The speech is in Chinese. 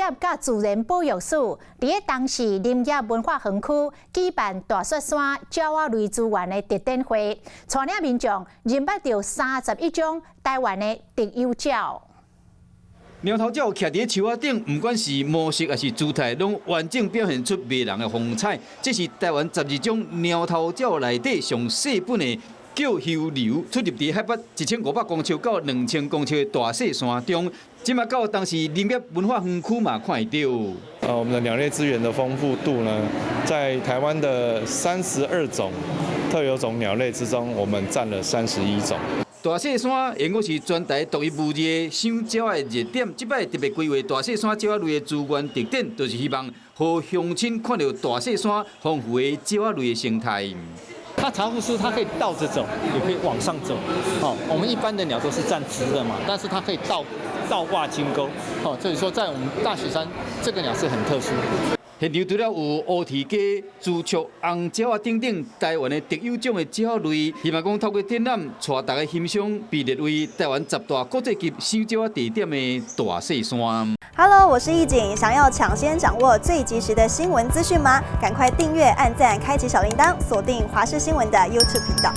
业甲自然保育署伫当时林业文化园区举办大雪山鸟仔类资源的特展会，带领民众认捌到31种台湾的特有鸟。猫头鸟徛伫树仔顶，不管是模式还是姿态，拢完整表现出迷人的风采。这是台湾12种猫头鸟内底上细本的叫候流，出入伫海拔1500公尺到2000公尺的大雪山中。今嘛到当时林业文化园区嘛看得到。我们的鸟类资源的丰富度呢，在台湾的32种特有种鸟类之中，我们占了31种。大雪山因我是全台独一无二的赏鸟的热点，即摆特别规划大雪山鸟仔类的资源特展，就是希望让乡亲看到大雪山丰富的鸟仔类的生态。它茶壶是它可以倒着走，也可以往上走。我们一般的鸟都是站直的嘛，但是它可以倒挂金钩。所以说在我们大雪山，这个鸟是很特殊。现场除了有乌蹄鸡、朱雀、红鸟啊等等台湾的特有种的鸟类，希望讲透过展览，带大家欣赏被列为台湾10大国际级赏鸟地点的大雪山。Hello， 我是易景，想要抢先掌握最及时的新闻资讯吗？赶快订阅、按赞、开启小铃铛，锁定华视新闻的 YouTube 频道。